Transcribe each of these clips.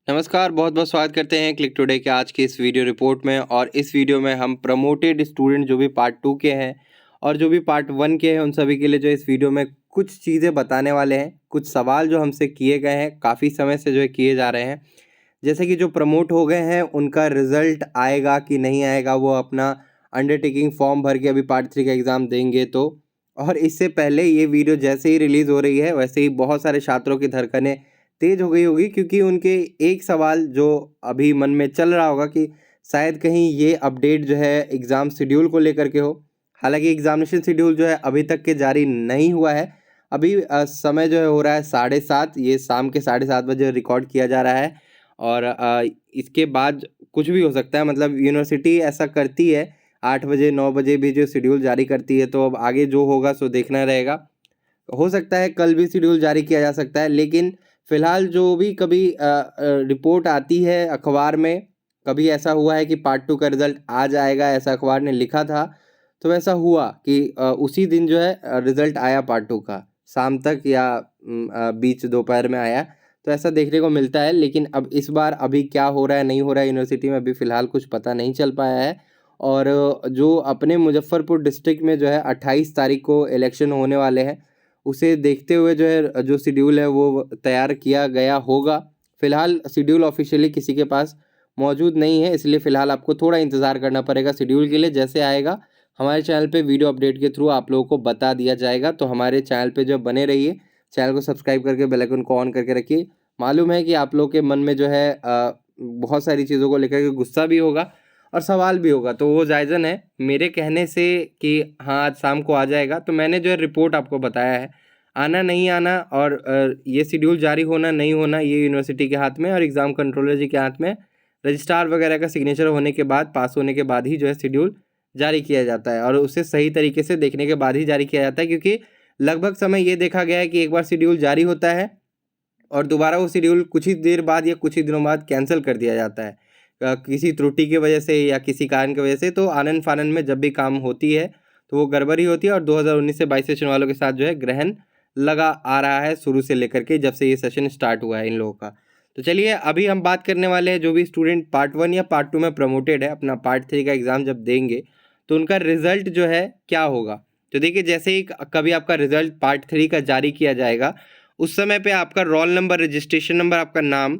नमस्कार, बहुत बहुत स्वागत करते हैं क्लिक टुडे के आज की इस वीडियो रिपोर्ट में। और इस वीडियो में हम प्रमोटेड स्टूडेंट जो भी पार्ट 2 के हैं और जो भी पार्ट 1 के हैं उन सभी के लिए जो इस वीडियो में कुछ चीज़ें बताने वाले हैं। कुछ सवाल जो हमसे किए गए हैं, काफ़ी समय से जो है किए जा रहे हैं, जैसे कि जो प्रमोट हो गए हैं उनका रिजल्ट आएगा कि नहीं आएगा, वो अपना अंडरटेकिंग फॉर्म भर के अभी पार्ट 3 का एग्ज़ाम देंगे तो। और इससे पहले ये वीडियो जैसे ही रिलीज़ हो रही है वैसे ही बहुत सारे छात्रों की धड़कनें तेज हो गई होगी, क्योंकि उनके एक सवाल जो अभी मन में चल रहा होगा कि शायद कहीं ये अपडेट जो है एग्ज़ाम शेड्यूल को लेकर के हो। हालांकि एग्जामिनेशन शेड्यूल जो है अभी तक के जारी नहीं हुआ है। अभी समय जो है हो रहा है 7:30, ये शाम के 7:30 बजे रिकॉर्ड किया जा रहा है। और इसके बाद कुछ भी हो सकता है, मतलब यूनिवर्सिटी ऐसा करती है 8 बजे 9 बजे भी जो शेड्यूल जारी करती है, तो अब आगे जो होगा सो देखना रहेगा। हो सकता है कल भी शेड्यूल जारी किया जा सकता है, लेकिन फ़िलहाल जो भी कभी रिपोर्ट आती है अखबार में, कभी ऐसा हुआ है कि पार्ट 2 का रिज़ल्ट आ जाएगा ऐसा अखबार ने लिखा था, तो वैसा हुआ कि उसी दिन जो है रिज़ल्ट आया पार्ट 2 का, शाम तक या बीच दोपहर में आया। तो ऐसा देखने को मिलता है, लेकिन अब इस बार अभी क्या हो रहा है नहीं हो रहा है यूनिवर्सिटी में अभी फ़िलहाल कुछ पता नहीं चल पाया है। और जो अपने मुज़फ़्फ़रपुर डिस्ट्रिक्ट में जो है 28 तारीख को इलेक्शन होने वाले हैं, उसे देखते हुए जो है जो शेड्यूल है वो तैयार किया गया होगा। फ़िलहाल शेड्यूल ऑफ़िशियली किसी के पास मौजूद नहीं है, इसलिए फ़िलहाल आपको थोड़ा इंतज़ार करना पड़ेगा शेड्यूल के लिए। जैसे आएगा हमारे चैनल पे वीडियो अपडेट के थ्रू आप लोगों को बता दिया जाएगा। तो हमारे चैनल पे जो बने रहिए, चैनल को सब्सक्राइब करके बेल आइकन को ऑन करके रखिए। मालूम है कि आप लोग के मन में जो है बहुत सारी चीज़ों को लेकर के गुस्सा भी होगा और सवाल भी होगा, तो वो जायज़न है। मेरे कहने से कि हाँ आज शाम को आ जाएगा, तो मैंने जो है रिपोर्ट आपको बताया है। आना नहीं आना और ये शेड्यूल जारी होना नहीं होना ये यूनिवर्सिटी के हाथ में और एग्ज़ाम कंट्रोलर जी के हाथ में। रजिस्ट्रार वगैरह का सिग्नेचर होने के बाद, पास होने के बाद ही जो है शेड्यूल जारी किया जाता है, और उसे सही तरीके से देखने के बाद ही जारी किया जाता है। क्योंकि लगभग समय ये देखा गया है कि एक बार शेड्यूल जारी होता है और दोबारा वो शेड्यूल कुछ ही देर बाद या कुछ ही दिनों बाद कैंसिल कर दिया जाता है, किसी त्रुटि की वजह से या किसी कारण की वजह से। तो आनन फानन में जब भी काम होती है तो वो गड़बड़ी होती है, और 2019 से 22 सेशन वालों के साथ जो है ग्रहण लगा आ रहा है शुरू से लेकर के, जब से ये सेशन स्टार्ट हुआ है इन लोगों का। तो चलिए अभी हम बात करने वाले हैं जो भी स्टूडेंट पार्ट 1 या पार्ट 2 में प्रमोटेड है, अपना पार्ट 3 का एग्ज़ाम जब देंगे तो उनका रिजल्ट जो है क्या होगा। तो देखिए, जैसे ही कभी आपका रिजल्ट पार्ट 3 का जारी किया जाएगा, उस समय पे आपका रोल नंबर, रजिस्ट्रेशन नंबर, आपका नाम,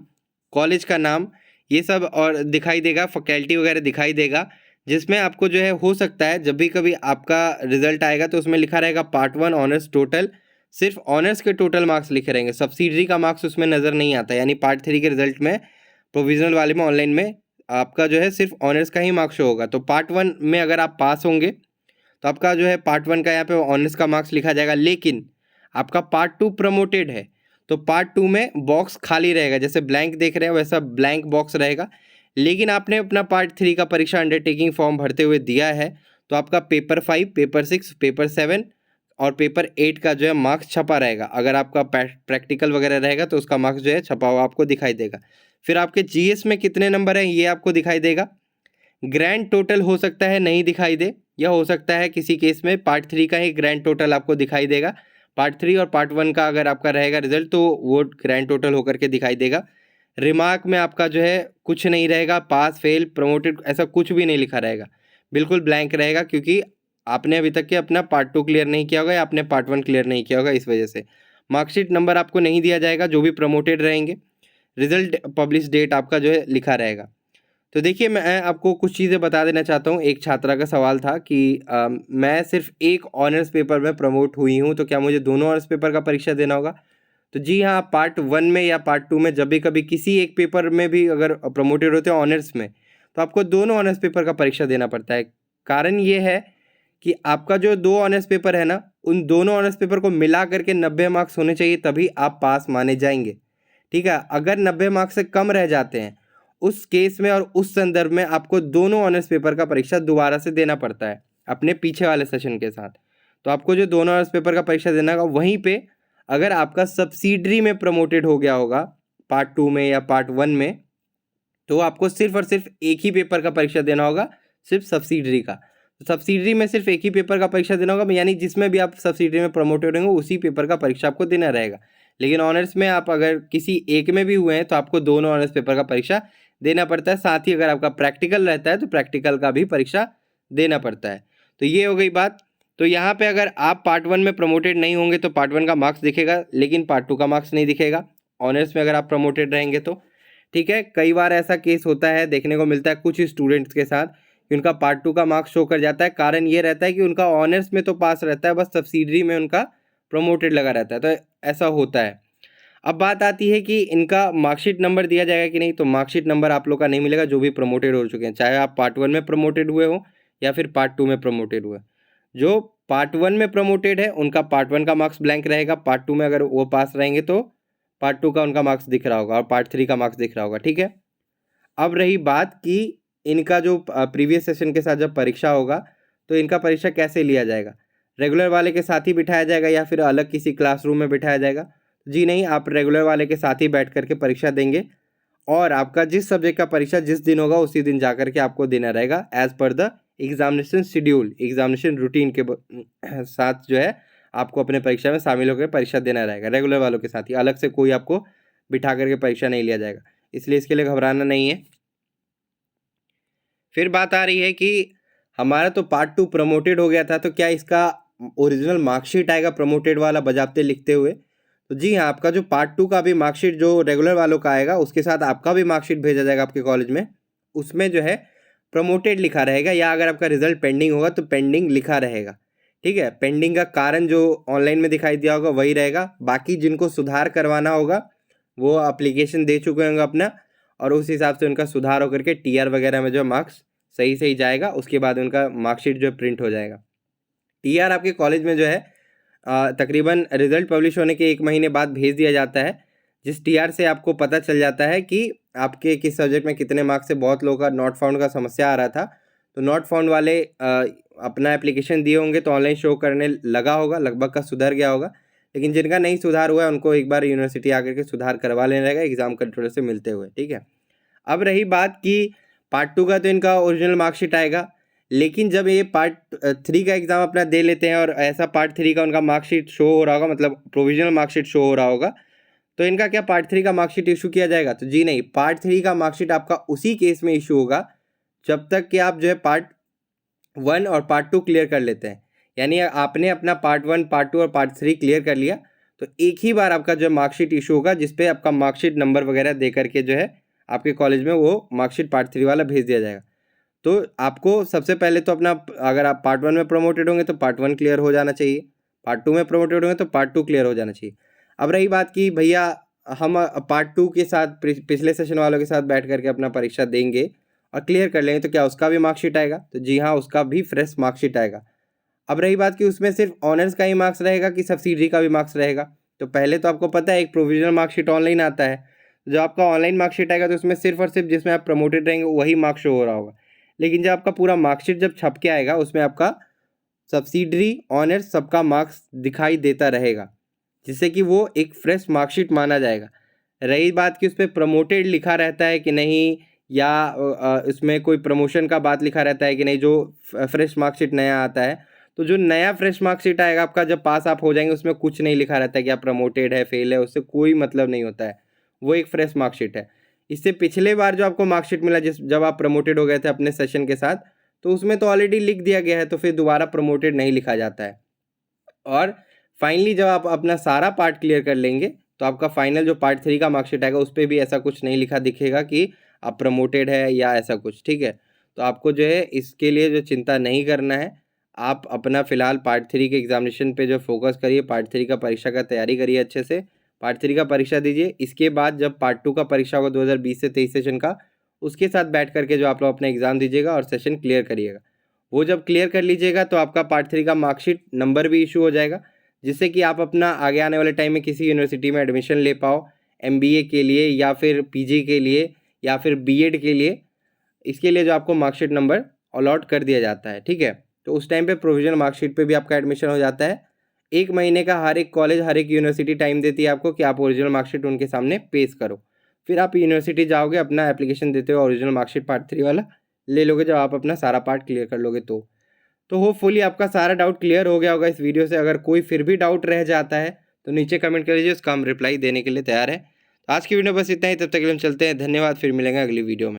कॉलेज का नाम, ये सब और दिखाई देगा, फैकल्टी वगैरह दिखाई देगा। जिसमें आपको जो है हो सकता है जब भी कभी आपका रिजल्ट आएगा तो उसमें लिखा रहेगा पार्ट 1 ऑनर्स टोटल, सिर्फ ऑनर्स के टोटल मार्क्स लिखे रहेंगे, सब्सिडरी का मार्क्स उसमें नज़र नहीं आता। यानी पार्ट 3 के रिजल्ट में, प्रोविजनल वाले में, ऑनलाइन में आपका जो है सिर्फ ऑनर्स का ही मार्क्स शो होगा। तो पार्ट 1 में अगर आप पास होंगे तो आपका जो है पार्ट 1 का यहाँ पे ऑनर्स का मार्क्स लिखा जाएगा। लेकिन आपका पार्ट 2 प्रमोटेड है तो पार्ट 2 में बॉक्स खाली रहेगा, जैसे ब्लैंक देख रहे हैं वैसा ब्लैंक बॉक्स रहेगा। लेकिन आपने अपना पार्ट 3 का परीक्षा अंडरटेकिंग फॉर्म भरते हुए दिया है, तो आपका पेपर 5, पेपर 6, पेपर 7 और पेपर 8 का जो है मार्क्स छपा रहेगा। अगर आपका प्रैक्टिकल वगैरह रहेगा तो उसका मार्क्स जो है छपा हुआ आपको दिखाई देगा। फिर आपके जीएस में कितने नंबर हैं ये आपको दिखाई देगा। ग्रैंड टोटल हो सकता है नहीं दिखाई दे, या हो सकता है किसी केस में पार्ट 3 का ही ग्रैंड टोटल आपको दिखाई देगा। पार्ट 3 और पार्ट 1 का अगर आपका रहेगा रिजल्ट तो वो ग्रैंड टोटल होकर के दिखाई देगा। रिमार्क में आपका जो है कुछ नहीं रहेगा, पास फेल प्रमोटेड ऐसा कुछ भी नहीं लिखा रहेगा, बिल्कुल ब्लैंक रहेगा, क्योंकि आपने अभी तक के अपना पार्ट 2 क्लियर नहीं किया होगा या आपने पार्ट 1 क्लियर नहीं किया होगा, इस वजह से। मार्कशीट नंबर आपको नहीं दिया जाएगा जो भी प्रमोटेड रहेंगे। रिजल्ट पब्लिश डेट आपका जो है लिखा रहेगा। तो देखिए, मैं आपको कुछ चीज़ें बता देना चाहता हूँ। एक छात्रा का सवाल था कि मैं सिर्फ एक ऑनर्स पेपर में प्रमोट हुई हूँ, तो क्या मुझे दोनों ऑनर्स पेपर का परीक्षा देना होगा। तो जी हाँ, पार्ट 1 में या पार्ट 2 में जब भी कभी किसी एक पेपर में भी अगर प्रमोटेड होते हैं ऑनर्स में, तो आपको दोनों ऑनर्स पेपर का परीक्षा देना पड़ता है। कारण ये है कि आपका जो 2 ऑनर्स पेपर है ना, उन दोनों ऑनर्स पेपर को मिला करके 90 मार्क्स होने चाहिए, तभी आप पास माने जाएंगे। ठीक है, अगर 90 मार्क्स से कम रह जाते हैं उस केस में और उस संदर्भ में आपको दोनों ऑनर्स पेपर का परीक्षा दोबारा से देना पड़ता है अपने पीछे वाले सेशन के साथ। तो आपको जो दोनों ऑनर्स पेपर का परीक्षा देना होगा, वहीं पे अगर आपका सब्सिडरी में प्रमोटेड हो गया होगा पार्ट 2 में या पार्ट 1 में, तो आपको सिर्फ और सिर्फ एक ही पेपर का परीक्षा देना होगा, सिर्फ सब्सिडरी का। तो सब्सिडरी में सिर्फ एक ही पेपर का परीक्षा देना होगा, यानी जिसमें भी आप सब्सिडरी में प्रमोटेड होंगे उसी पेपर का परीक्षा आपको देना रहेगा। लेकिन ऑनर्स में आप अगर किसी एक में भी हुए हैं तो आपको दोनों ऑनर्स पेपर का परीक्षा देना पड़ता है। साथ ही अगर आपका प्रैक्टिकल रहता है तो प्रैक्टिकल का भी परीक्षा देना पड़ता है। तो ये हो गई बात। तो यहाँ पे अगर आप पार्ट 1 में प्रमोटेड नहीं होंगे तो पार्ट 1 का मार्क्स दिखेगा, लेकिन पार्ट 2 का मार्क्स नहीं दिखेगा ऑनर्स में अगर आप प्रमोटेड रहेंगे तो। ठीक है, कई बार ऐसा केस होता है, देखने को मिलता है कुछ स्टूडेंट्स के साथ कि उनका पार्ट 2 का मार्क्स शो कर जाता है। कारण ये रहता है कि उनका ऑनर्स में तो पास रहता है, बस सब्सिडरी में उनका प्रमोटेड लगा रहता है, तो ऐसा होता है। अब बात आती है कि इनका मार्कशीट नंबर दिया जाएगा कि नहीं। तो मार्कशीट नंबर आप लोग का नहीं मिलेगा जो भी प्रमोटेड हो चुके हैं, चाहे आप पार्ट 1 में प्रमोटेड हुए हो या फिर पार्ट 2 में प्रमोटेड हुए। जो पार्ट 1 में प्रमोटेड है उनका पार्ट 1 का मार्क्स ब्लैंक रहेगा, पार्ट 2 में अगर वो पास रहेंगे तो पार्ट 2 का उनका मार्क्स दिख रहा होगा और पार्ट 3 का मार्क्स दिख रहा होगा। ठीक है, अब रही बात कि इनका जो प्रीवियस सेशन के साथ जब परीक्षा होगा तो इनका परीक्षा कैसे लिया जाएगा। रेगुलर वाले के साथ ही बिठाया जाएगा या फिर अलग किसी क्लासरूम में बिठाया जाएगा? जी नहीं, आप रेगुलर वाले के साथ ही बैठ करके परीक्षा देंगे और आपका जिस सब्जेक्ट का परीक्षा जिस दिन होगा उसी दिन जा करके आपको देना रहेगा as per the examination schedule, examination routine के साथ जो है आपको अपने परीक्षा में शामिल होकर परीक्षा देना रहेगा। रेगुलर वालों के साथ ही, अलग से कोई आपको बिठा करके परीक्षा नहीं लिया जाएगा, इसलिए इसके लिए घबराना नहीं है। फिर बात आ रही है कि हमारा तो पार्ट 2 प्रमोटेड हो गया था, तो क्या इसका ओरिजिनल मार्कशीट आएगा प्रमोटेड वाला बजाते लिखते हुए? तो जी हाँ, आपका जो पार्ट 2 का भी मार्कशीट जो रेगुलर वालों का आएगा उसके साथ आपका भी मार्कशीट भेजा जाएगा आपके कॉलेज में। उसमें जो है प्रमोटेड लिखा रहेगा, या अगर आपका रिजल्ट पेंडिंग होगा तो पेंडिंग लिखा रहेगा। ठीक है, पेंडिंग का कारण जो ऑनलाइन में दिखाई दिया होगा वही रहेगा। बाकी जिनको सुधार करवाना होगा वो एप्लीकेशन दे चुके होंगे अपना, और उस हिसाब से उनका सुधार होकर के टीआर वगैरह में जो मार्क्स सही सही जाएगा, उसके बाद उनका मार्कशीट जो प्रिंट हो जाएगा। टीआर आपके कॉलेज में जो है तकरीबन रिजल्ट पब्लिश होने के 1 महीने बाद भेज दिया जाता है, जिस टीआर से आपको पता चल जाता है कि आपके किस सब्जेक्ट में कितने मार्क्स से। बहुत लोगों का नॉट फाउंड का समस्या आ रहा था, तो नॉट फाउंड वाले अपना एप्लीकेशन दिए होंगे तो ऑनलाइन शो करने लगा होगा, लगभग का सुधर गया होगा। लेकिन जिनका नहीं सुधार हुआ है उनको एक बार यूनिवर्सिटी आकर के सुधार करवा लेना रहेगा एग्जाम कंट्रोलर से मिलते हुए। ठीक है, अब रही बात कि पार्ट 2 का तो इनका ओरिजिनल मार्कशीट आएगा, लेकिन जब ये पार्ट 3 का एग्ज़ाम अपना दे लेते हैं और ऐसा पार्ट 3 का उनका मार्कशीट शो हो रहा होगा, मतलब प्रोविजनल मार्कशीट शो हो रहा होगा, तो इनका क्या पार्ट 3 का मार्कशीट इशू किया जाएगा? तो जी नहीं, पार्ट 3 का मार्कशीट आपका उसी केस में इशू होगा जब तक कि आप जो है पार्ट 1 और पार्ट 2 क्लियर कर लेते हैं। यानी आपने अपना पार्ट 1, पार्ट 2 और पार्ट 3 क्लियर कर लिया तो एक ही बार आपका जो मार्कशीट इशू होगा, जिसपे आपका मार्कशीट नंबर वगैरह दे करके जो है आपके कॉलेज में वो मार्कशीट पार्ट 3 वाला भेज दिया जाएगा। तो आपको सबसे पहले तो अपना, अगर आप पार्ट 1 में प्रमोटेड होंगे तो पार्ट 1 क्लियर हो जाना चाहिए, पार्ट 2 में प्रमोटेड होंगे तो पार्ट 2 क्लियर हो जाना चाहिए। अब रही बात कि भैया हम पार्ट 2 के साथ पिछले सेशन वालों के साथ बैठ करके अपना परीक्षा देंगे और क्लियर कर लेंगे, तो क्या उसका भी मार्कशीट आएगा? तो जी हाँ, उसका भी फ्रेश मार्कशीट आएगा। अब रही बात कि उसमें सिर्फ ऑनर्स का ही मार्क्स रहेगा कि सब्सिडरी का भी मार्क्स रहेगा? तो पहले तो आपको पता है एक प्रोविजनल मार्कशीट ऑनलाइन आता है, जब आपका ऑनलाइन मार्कशीट आएगा तो उसमें सिर्फ और सिर्फ जिसमें आप प्रमोटेड रहेंगे वही मार्क्स शो हो रहा होगा। लेकिन जब आपका पूरा मार्कशीट जब छप के आएगा उसमें आपका सब्सिडरी ऑनर्स सबका मार्क्स दिखाई देता रहेगा, जिससे कि वो एक फ्रेश मार्कशीट माना जाएगा। रही बात कि उस पर प्रमोटेड लिखा रहता है कि नहीं, या इसमें कोई प्रमोशन का बात लिखा रहता है कि नहीं, जो फ्रेश मार्कशीट नया आता है, तो जो नया फ्रेश मार्कशीट आएगा आपका जब पास आप हो जाएंगे उसमें कुछ नहीं लिखा रहता है कि आप प्रमोटेड है फेल है, उससे कोई मतलब नहीं होता है, वो एक फ्रेश मार्कशीट है। इससे पिछले बार जो आपको मार्कशीट मिला जब आप प्रमोटेड हो गए थे अपने सेशन के साथ, तो उसमें तो ऑलरेडी लिख दिया गया है, तो फिर दोबारा प्रमोटेड नहीं लिखा जाता है। और फाइनली जब आप अपना सारा पार्ट क्लियर कर लेंगे तो आपका फाइनल जो पार्ट 3 का मार्कशीट आएगा उस पर भी ऐसा कुछ नहीं लिखा दिखेगा कि आप प्रमोटेड है या ऐसा कुछ। ठीक है, तो आपको जो है इसके लिए जो चिंता नहीं करना है, आप अपना फ़िलहाल पार्ट 3 के एग्जामिनेशन पे जो फोकस करिए, पार्ट 3 का परीक्षा का तैयारी करिए अच्छे से, पार्ट 3 का परीक्षा दीजिए। इसके बाद जब पार्ट 2 का परीक्षा होगा 2020 से 23 सेशन का, उसके साथ बैठ करके जो आप लोग अपना एग्ज़ाम दीजिएगा और सेशन क्लियर करिएगा। वो जब क्लियर कर लीजिएगा तो आपका पार्ट 3 का मार्कशीट नंबर भी इशू हो जाएगा, जिससे कि आप अपना आगे आने वाले टाइम में किसी यूनिवर्सिटी में एडमिशन ले पाओ, एमबीए के लिए या फिर पीजी के लिए या फिर बीएड के लिए। इसके लिए जो आपको मार्कशीट नंबर अलॉट कर दिया जाता है। ठीक है, तो उस टाइम पे प्रोविजनल मार्कशीट पे भी आपका एडमिशन हो जाता है। 1 महीने का हर एक कॉलेज हर एक यूनिवर्सिटी टाइम देती है आपको कि आप ओरिजिनल मार्कशीट उनके सामने पेश करो। फिर आप यूनिवर्सिटी जाओगे, अपना एप्लीकेशन देते हो, ओरिजिनल मार्कशीट पार्ट 3 वाला ले लोगे जब आप अपना सारा पार्ट क्लियर कर लोगे तो होपफुली आपका सारा डाउट क्लियर हो गया होगा इस वीडियो से। अगर कोई फिर भी डाउट रह जाता है तो नीचे कमेंट कर लीजिए, उसका हम रिप्लाई देने के लिए तैयार है। आज की वीडियो बस इतना ही, तब तक के लिए हम चलते हैं, धन्यवाद, फिर मिलेंगे अगली वीडियो में।